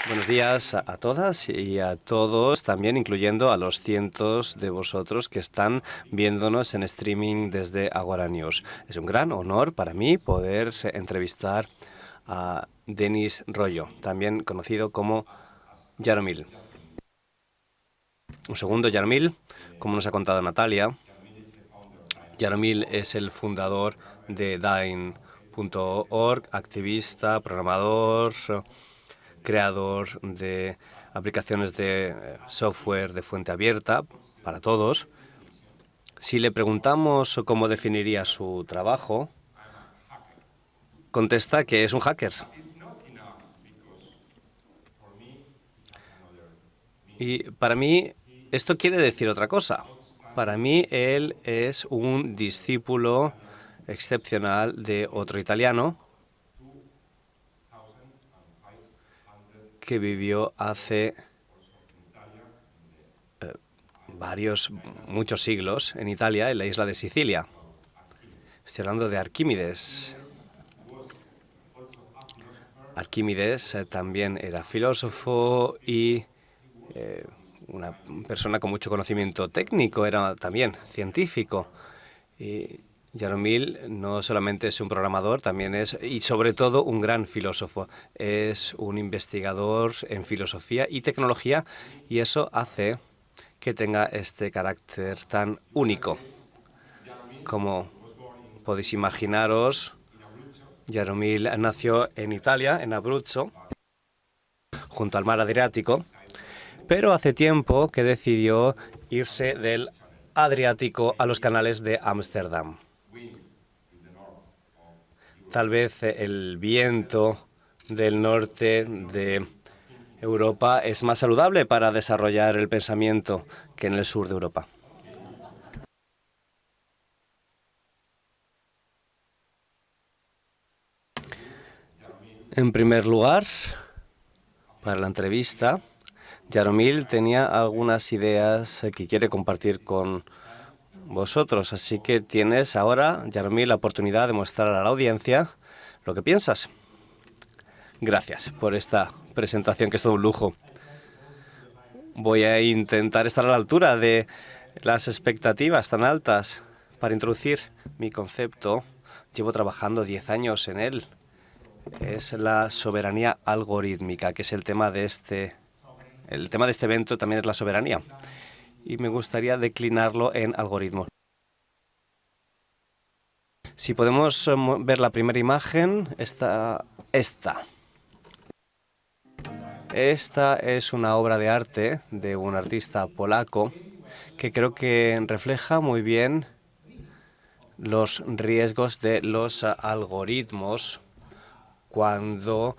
Buenos días a todas y a todos, también incluyendo a los cientos de vosotros que están viéndonos en streaming desde Agora News. Es un gran honor para mí poder entrevistar a Denis Royo, también conocido como Jaromil. Un segundo, Jaromil, como nos ha contado Natalia, Jaromil es el fundador de Dyn.org, activista, programador, creador de aplicaciones de software de fuente abierta para todos. Si le preguntamos cómo definiría su trabajo, contesta que es un hacker. Y para mí esto quiere decir otra cosa. Para mí él es un discípulo excepcional de otro italiano que vivió hace muchos siglos en Italia, en la isla de Sicilia. Estoy hablando de Arquímedes. Arquímedes también era filósofo y una persona con mucho conocimiento técnico, era también científico. Y Jaromil no solamente es un programador, también es, y sobre todo, un gran filósofo. Es un investigador en filosofía y tecnología, y eso hace que tenga este carácter tan único. Como podéis imaginaros, Jaromil nació en Italia, en Abruzzo, junto al mar Adriático, pero hace tiempo que decidió irse del Adriático a los canales de Ámsterdam. Tal vez el viento del norte de Europa es más saludable para desarrollar el pensamiento que en el sur de Europa. En primer lugar, para la entrevista, Jaromil tenía algunas ideas que quiere compartir con vosotros, así que tienes ahora, Jaromil, la oportunidad de mostrar a la audiencia lo que piensas. Gracias por esta presentación, que es todo un lujo. Voy a intentar estar a la altura de las expectativas tan altas para introducir mi concepto. Llevo trabajando 10 años en él. Es la soberanía algorítmica, que es el tema de este evento, también es la soberanía. Y me gustaría declinarlo en algoritmos. Si podemos ver la primera imagen, esta es una obra de arte de un artista polaco que creo que refleja muy bien los riesgos de los algoritmos cuando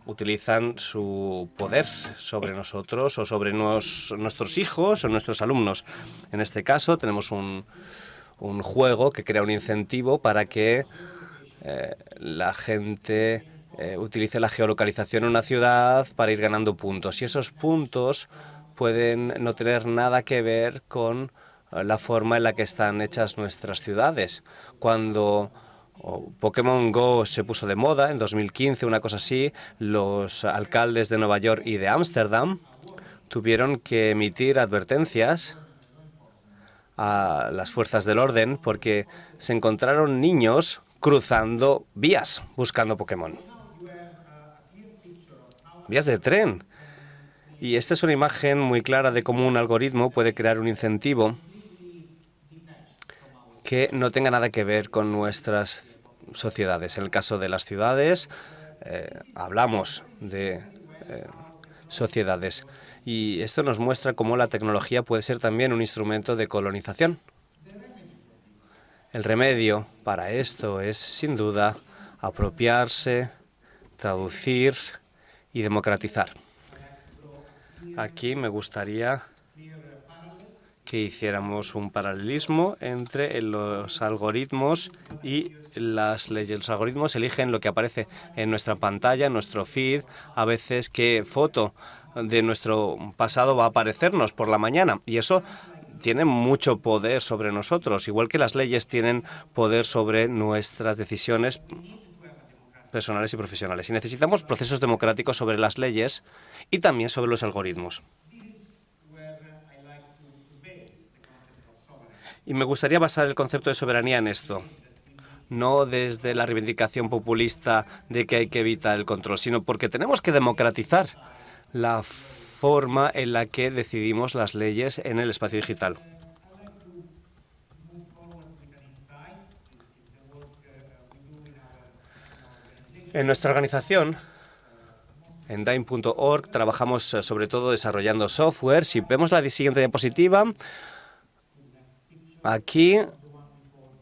utilizan su poder sobre nosotros o sobre nuestros hijos o nuestros alumnos. En este caso tenemos un juego que crea un incentivo para que la gente utilice la geolocalización en una ciudad para ir ganando puntos. Y esos puntos pueden no tener nada que ver con la forma en la que están hechas nuestras ciudades. Cuando Pokémon Go se puso de moda en 2015, una cosa así, los alcaldes de Nueva York y de Ámsterdam tuvieron que emitir advertencias a las fuerzas del orden porque se encontraron niños cruzando vías buscando Pokémon. Vías de tren. Y esta es una imagen muy clara de cómo un algoritmo puede crear un incentivo que no tenga nada que ver con nuestras sociedades. En el caso de las ciudades, hablamos de sociedades. Y esto nos muestra cómo la tecnología puede ser también un instrumento de colonización. El remedio para esto es, sin duda, apropiarse, traducir y democratizar. Aquí me gustaría que hiciéramos un paralelismo entre los algoritmos y las leyes. Los algoritmos eligen lo que aparece en nuestra pantalla, en nuestro feed, a veces qué foto de nuestro pasado va a aparecernos por la mañana, y eso tiene mucho poder sobre nosotros, igual que las leyes tienen poder sobre nuestras decisiones. personales y profesionales. Y necesitamos procesos democráticos sobre las leyes y también sobre los algoritmos. Y me gustaría basar el concepto de soberanía en esto, no desde la reivindicación populista de que hay que evitar el control, sino porque tenemos que democratizar la forma en la que decidimos las leyes en el espacio digital. En nuestra organización, en Daim.org, trabajamos sobre todo desarrollando software. Si vemos la siguiente diapositiva, aquí,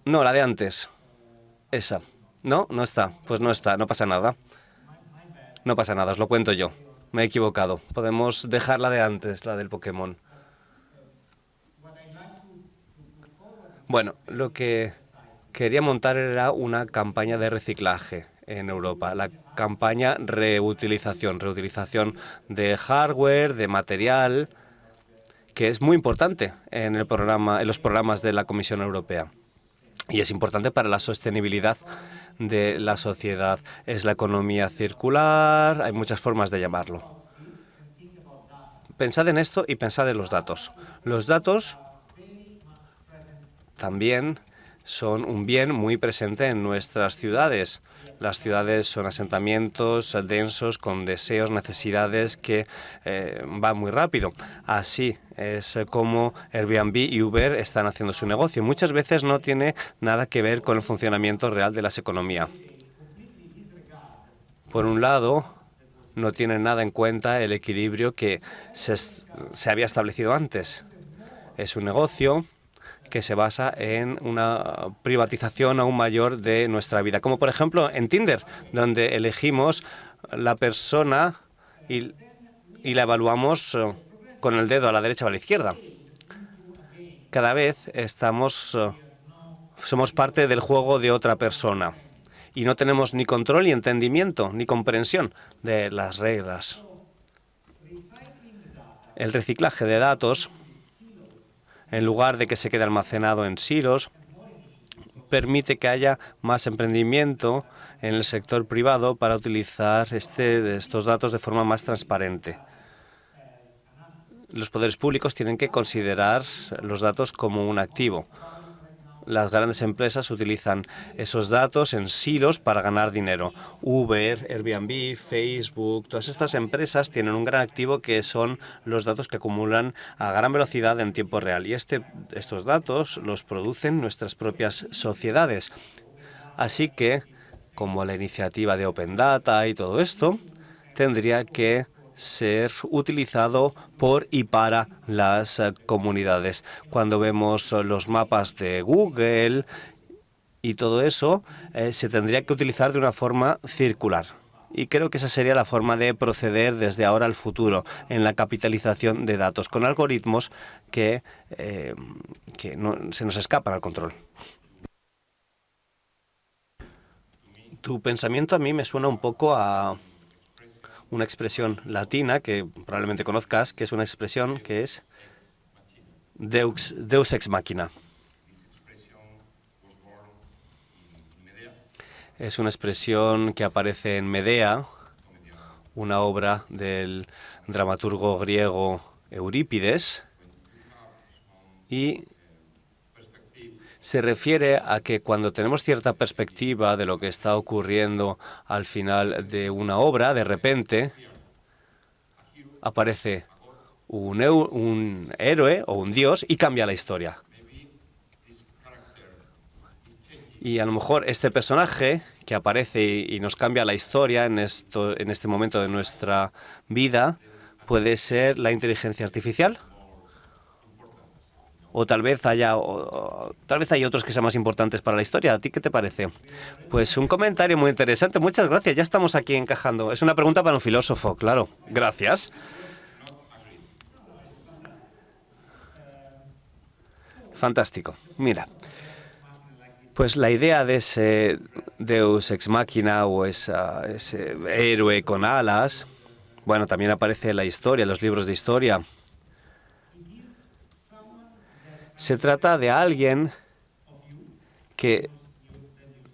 no, la de antes, esa. No, no está, pues no está, no pasa nada. No pasa nada, os lo cuento yo. Me he equivocado. Podemos dejar la de antes, la del Pokémon. Bueno, lo que quería montar era una campaña de reciclaje en Europa. La campaña reutilización de hardware, de material, que es muy importante en los programas de la Comisión Europea. Y es importante para la sostenibilidad de la sociedad. Es la economía circular, hay muchas formas de llamarlo. Pensad en esto y pensad en los datos. Los datos también son un bien muy presente en nuestras ciudades. Las ciudades son asentamientos densos con deseos, necesidades que van muy rápido. Así es como Airbnb y Uber están haciendo su negocio. Muchas veces no tiene nada que ver con el funcionamiento real de las economías. Por un lado, no tienen nada en cuenta el equilibrio que se había establecido antes. Es un negocio que se basa en una privatización aún mayor de nuestra vida. Como por ejemplo en Tinder, donde elegimos la persona y la evaluamos con el dedo a la derecha o a la izquierda. Cada vez somos parte del juego de otra persona y no tenemos ni control, ni entendimiento, ni comprensión de las reglas. El reciclaje de datos, en lugar de que se quede almacenado en silos, permite que haya más emprendimiento en el sector privado para utilizar estos datos de forma más transparente. Los poderes públicos tienen que considerar los datos como un activo. Las grandes empresas utilizan esos datos en silos para ganar dinero. Uber, Airbnb, Facebook, todas estas empresas tienen un gran activo que son los datos que acumulan a gran velocidad en tiempo real. Y estos datos los producen nuestras propias sociedades. Así que, como la iniciativa de Open Data y todo esto, tendría que ser utilizado por y para las comunidades. Cuando vemos los mapas de Google y todo eso, se tendría que utilizar de una forma circular. Y creo que esa sería la forma de proceder desde ahora al futuro en la capitalización de datos, con algoritmos que no se nos escapan al control. Tu pensamiento a mí me suena un poco a una expresión latina que probablemente conozcas, que es una expresión que es Deus ex machina. Es una expresión que aparece en Medea, una obra del dramaturgo griego Eurípides, y se refiere a que cuando tenemos cierta perspectiva de lo que está ocurriendo al final de una obra, de repente aparece un héroe o un dios y cambia la historia. Y a lo mejor este personaje que aparece y nos cambia la historia en este momento de nuestra vida puede ser la inteligencia artificial. O tal vez haya otros que sean más importantes para la historia. ¿A ti qué te parece? Pues un comentario muy interesante. Muchas gracias. Ya estamos aquí encajando. Es una pregunta para un filósofo, claro. Gracias. Fantástico. Mira, pues la idea de ese Deus ex machina o ese héroe con alas, bueno, también aparece en la historia, en los libros de historia. Se trata de alguien que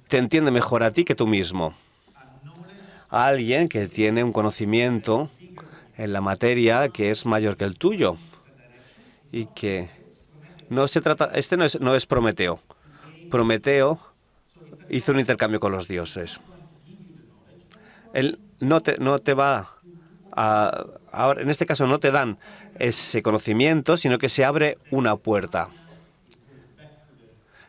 te entiende mejor a ti que tú mismo a alguien que tiene un conocimiento en la materia que es mayor que el tuyo y que no se trata. Este no es Prometeo. Prometeo hizo un intercambio con los dioses. Él no te va a, ahora, en este caso no te dan ese conocimiento, sino que se abre una puerta.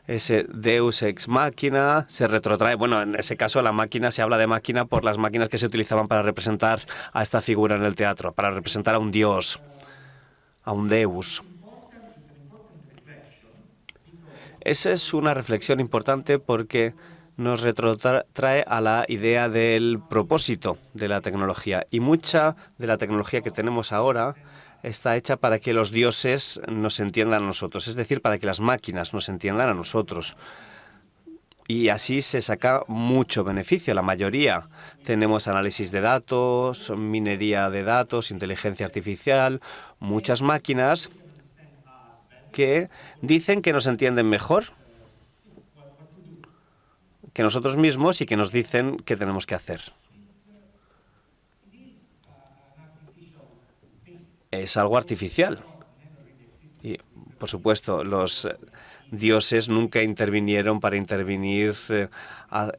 Ese Deus ex machina se retrotrae. Bueno, en ese caso la máquina, se habla de máquina por las máquinas que se utilizaban para representar a esta figura en el teatro, para representar a un dios, a un Deus. Esa es una reflexión importante porque nos retrotrae a la idea del propósito de la tecnología. Y mucha de la tecnología que tenemos ahora está hecha para que los dioses nos entiendan a nosotros, es decir, para que las máquinas nos entiendan a nosotros. Y así se saca mucho beneficio. La mayoría tenemos análisis de datos, minería de datos, inteligencia artificial, muchas máquinas que dicen que nos entienden mejor que nosotros mismos y que nos dicen qué tenemos que hacer. Es algo artificial. Y, por supuesto, los dioses nunca intervinieron para intervenir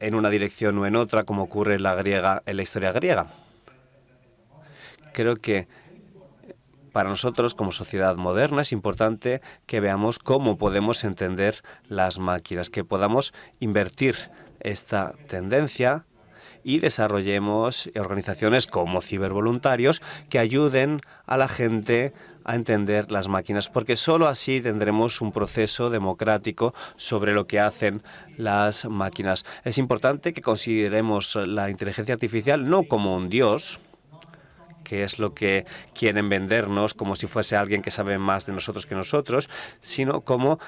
en una dirección o en otra, como ocurre en la historia griega. Creo que para nosotros, como sociedad moderna, es importante que veamos cómo podemos entender las máquinas, que podamos invertir esta tendencia y desarrollemos organizaciones como cibervoluntarios que ayuden a la gente a entender las máquinas, porque solo así tendremos un proceso democrático sobre lo que hacen las máquinas. Es importante que consideremos la inteligencia artificial no como un dios, que es lo que quieren vendernos, como si fuese alguien que sabe más de nosotros que nosotros, sino como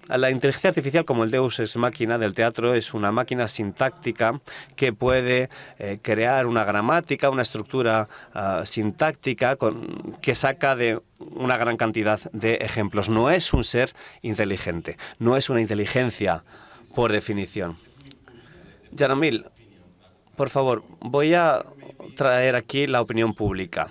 la inteligencia artificial, como el Deus ex machina del teatro, es una máquina sintáctica que puede crear una gramática, una estructura sintáctica que saca de una gran cantidad de ejemplos. No es un ser inteligente, no es una inteligencia por definición. Jaromil, por favor, voy a traer aquí la opinión pública.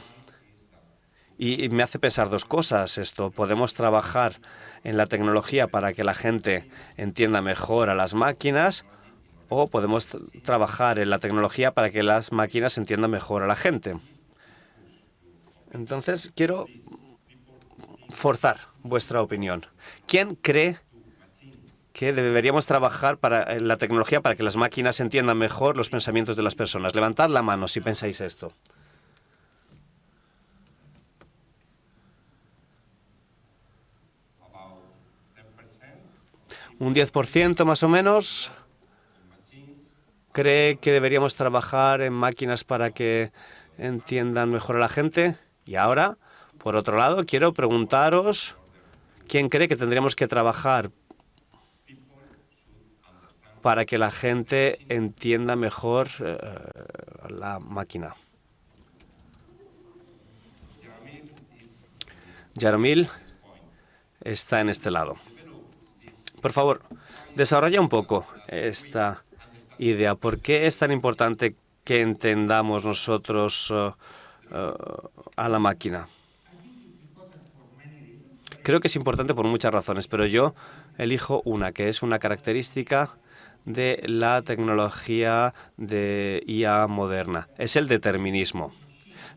Y me hace pensar dos cosas esto. Podemos trabajar en la tecnología para que la gente entienda mejor a las máquinas, o podemos trabajar en la tecnología para que las máquinas entiendan mejor a la gente. Entonces, quiero forzar vuestra opinión. ¿Quién cree que deberíamos trabajar en la tecnología para que las máquinas entiendan mejor los pensamientos de las personas? Levantad la mano si pensáis esto. Un 10% más o menos cree que deberíamos trabajar en máquinas para que entiendan mejor a la gente. Y ahora, por otro lado, quiero preguntaros, ¿quién cree que tendríamos que trabajar para que la gente entienda mejor la máquina? Jaromil está en este lado. Por favor, desarrolla un poco esta idea. ¿Por qué es tan importante que entendamos nosotros a la máquina? Creo que es importante por muchas razones, pero yo elijo una, que es una característica de la tecnología de IA moderna. Es el determinismo.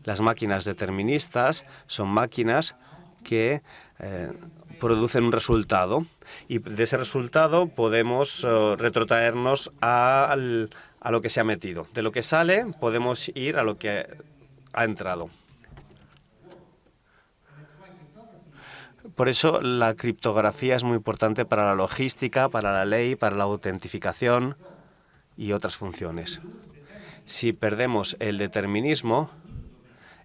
Las máquinas deterministas son máquinas que producen un resultado, y de ese resultado podemos retrotraernos a lo que se ha metido. De lo que sale podemos ir a lo que ha entrado. Por eso la criptografía es muy importante para la logística, para la ley, para la autentificación y otras funciones. Si perdemos el determinismo,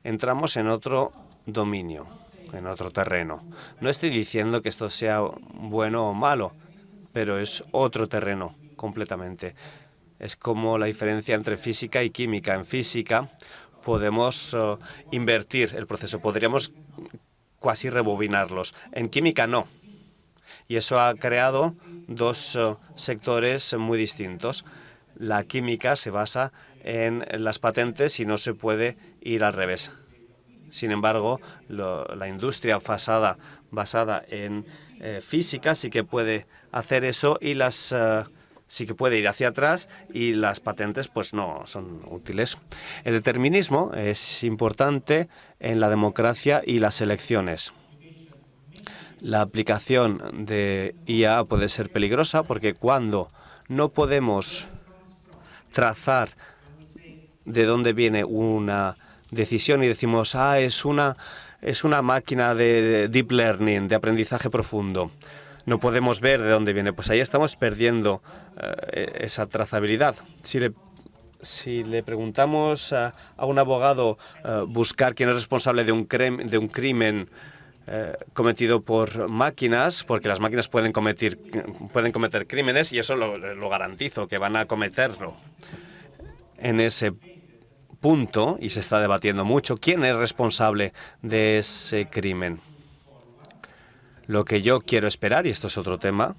entramos en otro dominio, en otro terreno. No estoy diciendo que esto sea bueno o malo, pero es otro terreno completamente. Es como la diferencia entre física y química. En física podemos invertir el proceso, podríamos casi rebobinarlos. En química no. Y eso ha creado dos sectores muy distintos. La química se basa en las patentes y no se puede ir al revés. Sin embargo, la industria basada en física sí que puede hacer eso y sí que puede ir hacia atrás y las patentes pues no son útiles. El determinismo es importante en la democracia y las elecciones. La aplicación de IA puede ser peligrosa porque cuando no podemos trazar de dónde viene una decisión y decimos, es una máquina de deep learning, de aprendizaje profundo, no podemos ver de dónde viene, pues ahí estamos perdiendo esa trazabilidad. Si le preguntamos a un abogado buscar quién es responsable de un crimen cometido por máquinas, porque las máquinas pueden cometer crímenes y eso lo garantizo, que van a cometerlo. En ese punto, y se está debatiendo mucho, ¿quién es responsable de ese crimen? Lo que yo quiero esperar, y esto es otro tema,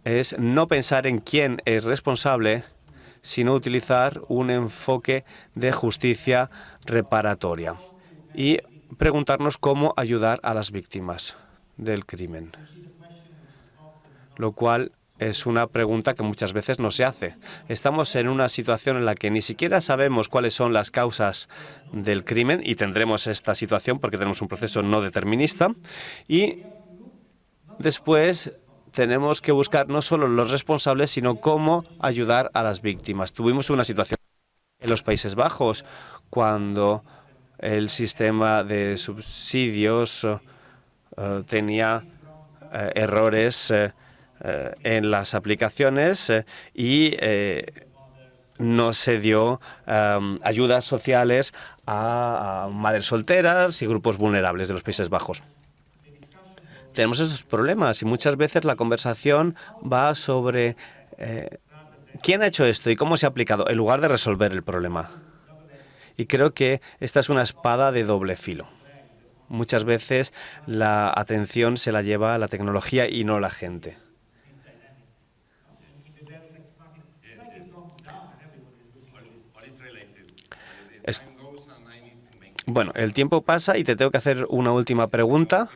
es no pensar en quién es responsable, sino utilizar un enfoque de justicia reparatoria y preguntarnos cómo ayudar a las víctimas del crimen, lo cual es una pregunta que muchas veces no se hace. Estamos en una situación en la que ni siquiera sabemos cuáles son las causas del crimen y tendremos esta situación porque tenemos un proceso no determinista y después tenemos que buscar no solo los responsables, sino cómo ayudar a las víctimas. Tuvimos una situación en los Países Bajos cuando el sistema de subsidios tenía errores en las aplicaciones y no se dio ayudas sociales a madres solteras y grupos vulnerables de los Países Bajos. Tenemos esos problemas y muchas veces la conversación va sobre quién ha hecho esto y cómo se ha aplicado, en lugar de resolver el problema. Y creo que esta es una espada de doble filo. Muchas veces la atención se la lleva la tecnología y no la gente. Bueno, el tiempo pasa y te tengo que hacer una última pregunta.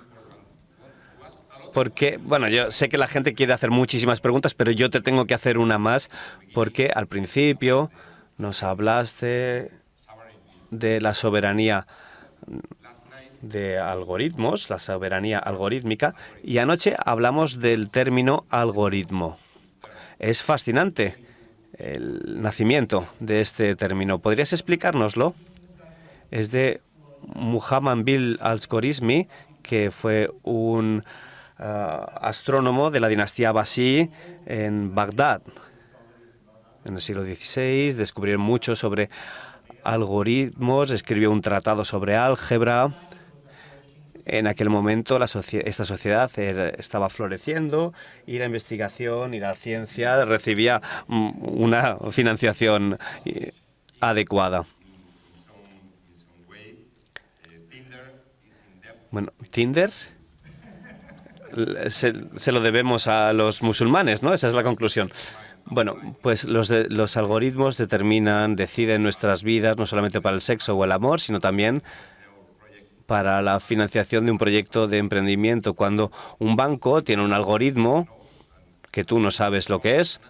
Porque, bueno, yo sé que la gente quiere hacer muchísimas preguntas, pero yo te tengo que hacer una más, porque al principio nos hablaste de la soberanía de algoritmos, la soberanía algorítmica, y anoche hablamos del término algoritmo. Es fascinante el nacimiento de este término. ¿Podrías explicárnoslo? Es de Muhammad bin al-Khwarizmi, que fue un astrónomo de la dinastía Abbasí en Bagdad. En el siglo XVI descubrieron mucho sobre algoritmos, escribió un tratado sobre álgebra. En aquel momento esta sociedad estaba floreciendo y la investigación y la ciencia recibía una financiación adecuada. Bueno, Tinder se lo debemos a los musulmanes, ¿no? Esa es la conclusión. Bueno, pues los algoritmos deciden nuestras vidas, no solamente para el sexo o el amor, sino también para la financiación de un proyecto de emprendimiento. Cuando un banco tiene un algoritmo que tú no sabes lo que es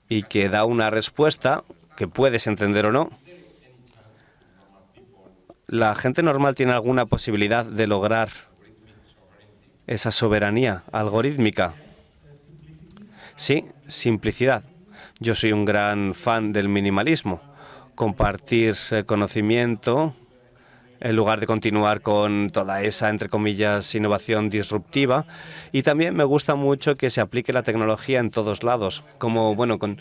y que da una respuesta que puedes entender o no, ¿la gente normal tiene alguna posibilidad de lograr esa soberanía algorítmica? Sí, simplicidad. Yo soy un gran fan del minimalismo. Compartir conocimiento en lugar de continuar con toda esa, entre comillas, innovación disruptiva. Y también me gusta mucho que se aplique la tecnología en todos lados. Como, bueno, con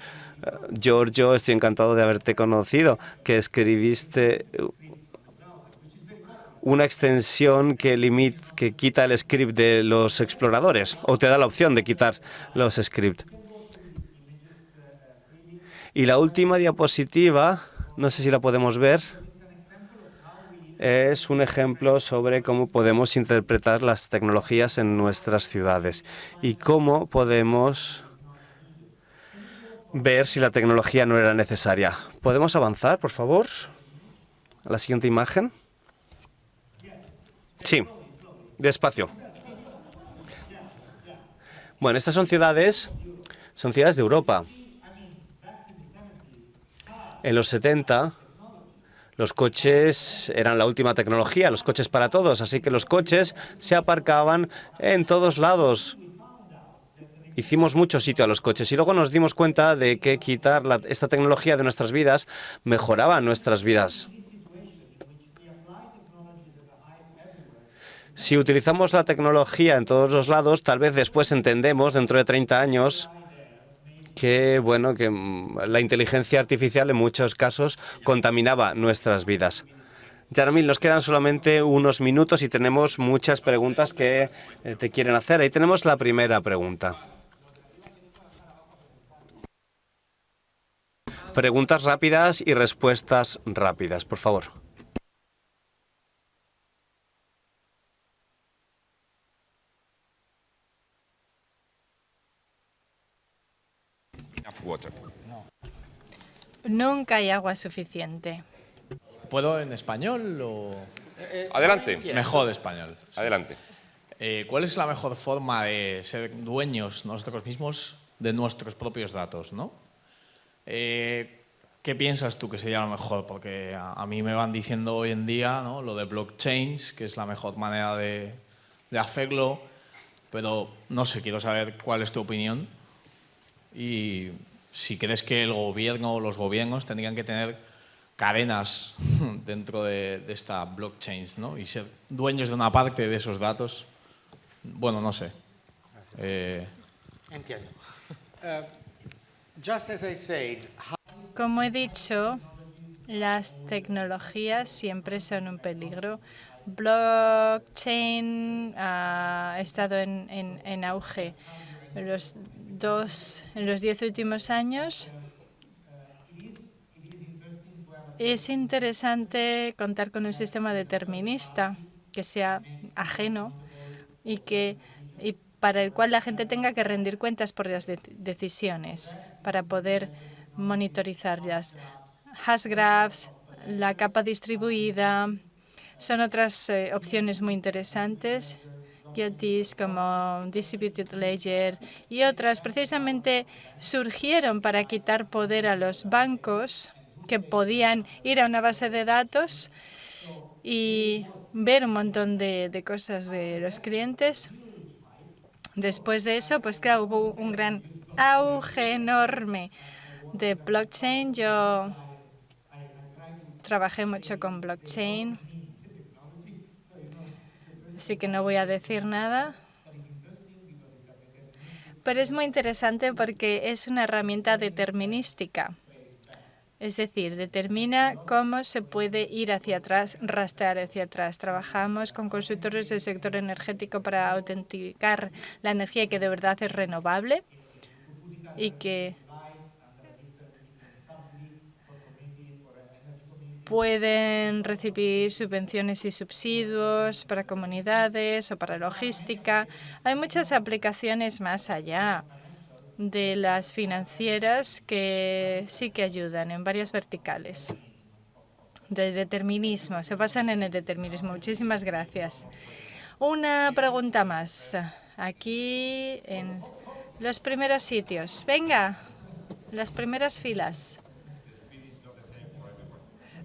Giorgio, estoy encantado de haberte conocido, que escribiste una extensión que quita el script de los exploradores, o te da la opción de quitar los scripts. Y la última diapositiva, no sé si la podemos ver, es un ejemplo sobre cómo podemos interpretar las tecnologías en nuestras ciudades y cómo podemos ver si la tecnología no era necesaria. ¿Podemos avanzar, por favor? A la siguiente imagen. Sí, despacio. Bueno, estas son ciudades de Europa. En los 70, los coches eran la última tecnología, los coches para todos, así que los coches se aparcaban en todos lados. Hicimos mucho sitio a los coches y luego nos dimos cuenta de que quitar esta tecnología de nuestras vidas mejoraba nuestras vidas. Si utilizamos la tecnología en todos los lados, tal vez después entendemos, dentro de 30 años, que, bueno, que la inteligencia artificial en muchos casos contaminaba nuestras vidas. Jaromil, nos quedan solamente unos minutos y tenemos muchas preguntas que te quieren hacer. Ahí tenemos la primera pregunta. Preguntas rápidas y respuestas rápidas, por favor. Nunca hay agua suficiente. ¿Puedo en español o...? Adelante. Mejor español. Adelante. ¿Cuál es la mejor forma de ser dueños nosotros mismos de nuestros propios datos, ¿no? ¿Qué piensas tú que sería lo mejor? Porque a mí me van diciendo hoy en día, ¿no?, lo de blockchains, que es la mejor manera de hacerlo, pero no sé, quiero saber cuál es tu opinión y si crees que el gobierno o los gobiernos tendrían que tener cadenas dentro de esta blockchains, ¿no?, y ser dueños de una parte de esos datos. Bueno, no sé. Entiendo. Just as I said, Como he dicho, las tecnologías siempre son un peligro. Blockchain ha estado en auge en los 10 últimos años. Es interesante contar con un sistema determinista que sea ajeno y para el cual la gente tenga que rendir cuentas por las decisiones para poder monitorizarlas. Hashgraphs, la capa distribuida, son otras opciones muy interesantes. Guilties como Distributed Ledger y otras precisamente surgieron para quitar poder a los bancos que podían ir a una base de datos y ver un montón de cosas de los clientes. Después de eso, pues claro, hubo un gran auge enorme de blockchain. Yo trabajé mucho con blockchain, así que no voy a decir nada. Pero es muy interesante porque es una herramienta determinística. Es decir, determina cómo se puede ir hacia atrás, rastrear hacia atrás. Trabajamos con consultores del sector energético para autenticar la energía que de verdad es renovable y que pueden recibir subvenciones y subsidios para comunidades o para logística. Hay muchas aplicaciones más allá de las financieras que sí que ayudan en varias verticales de determinismo. Se basan en el determinismo. Muchísimas gracias. Una pregunta más. Aquí en los primeros sitios. Venga, las primeras filas.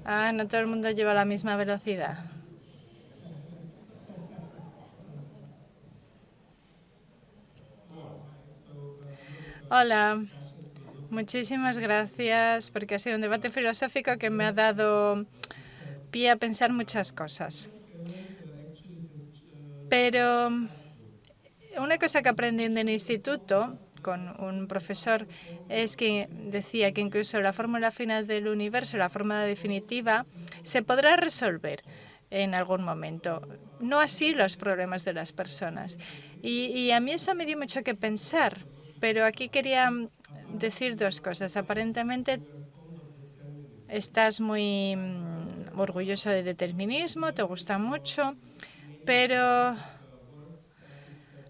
No todo el mundo lleva la misma velocidad. Hola, muchísimas gracias porque ha sido un debate filosófico que me ha dado pie a pensar muchas cosas. Pero una cosa que aprendí en el instituto con un profesor es que decía que incluso la fórmula final del universo, la fórmula definitiva, se podrá resolver en algún momento. No así los problemas de las personas. Y a mí eso me dio mucho que pensar. Pero aquí quería decir dos cosas. Aparentemente estás muy orgulloso del determinismo, te gusta mucho, pero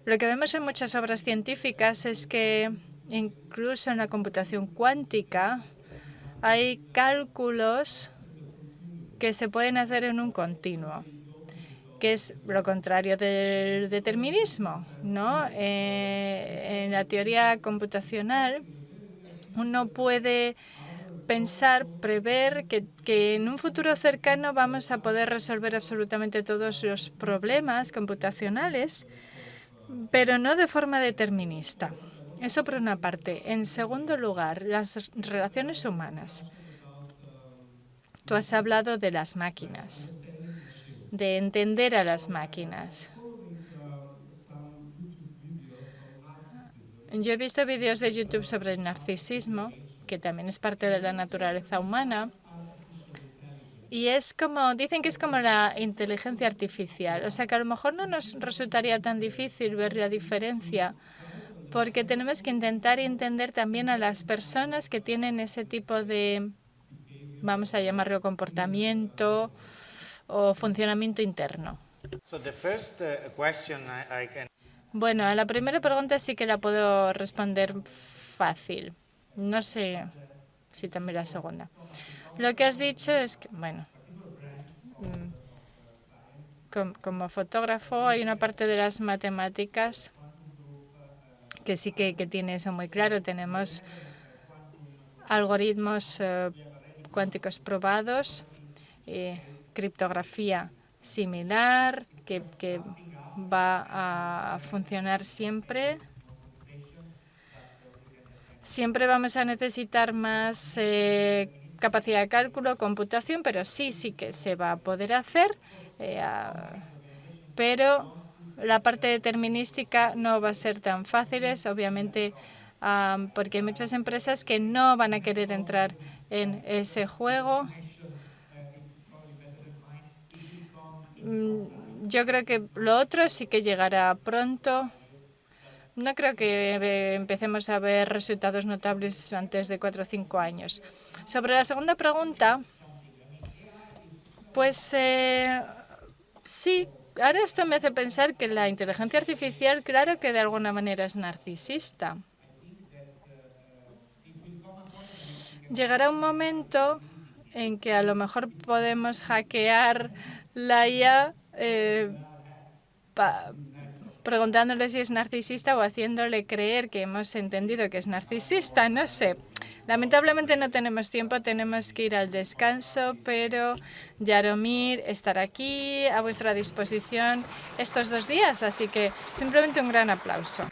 lo que vemos en muchas obras científicas es que Incluso en la computación cuántica hay cálculos que se pueden hacer en un continuo, que es lo contrario del determinismo, ¿no? En la teoría computacional uno puede pensar, prever que en un futuro cercano vamos a poder resolver absolutamente todos los problemas computacionales, pero no de forma determinista. Eso por una parte. En segundo lugar, las relaciones humanas. Tú has hablado de las máquinas, de entender a las máquinas. Yo he visto vídeos de YouTube sobre el narcisismo, que también es parte de la naturaleza humana, y es como, dicen que es como la inteligencia artificial. O sea que a lo mejor no nos resultaría tan difícil ver la diferencia, porque tenemos que intentar entender también a las personas que tienen ese tipo de, vamos a llamarlo comportamiento o funcionamiento interno. Bueno, a la primera pregunta sí que la puedo responder fácil. No sé si también la segunda. Lo que has dicho es que, bueno, como fotógrafo hay una parte de las matemáticas que sí que tiene eso muy claro. Tenemos algoritmos cuánticos probados, criptografía similar, que va a funcionar siempre. Siempre vamos a necesitar más capacidad de cálculo, computación, pero sí que se va a poder hacer. Pero la parte determinística no va a ser tan fácil, obviamente, porque hay muchas empresas que no van a querer entrar en ese juego. Yo creo que lo otro sí que llegará pronto. No creo que empecemos a ver resultados notables antes de 4 o 5 años. Sobre la segunda pregunta, pues sí, ahora esto me hace pensar que la inteligencia artificial, claro que de alguna manera es narcisista. Llegará un momento en que a lo mejor podemos hackear la IA preguntándole si es narcisista o haciéndole creer que hemos entendido que es narcisista, no sé. Lamentablemente no tenemos tiempo, tenemos que ir al descanso, pero Jaromír estará aquí a vuestra disposición estos 2 días, así que simplemente un gran aplauso.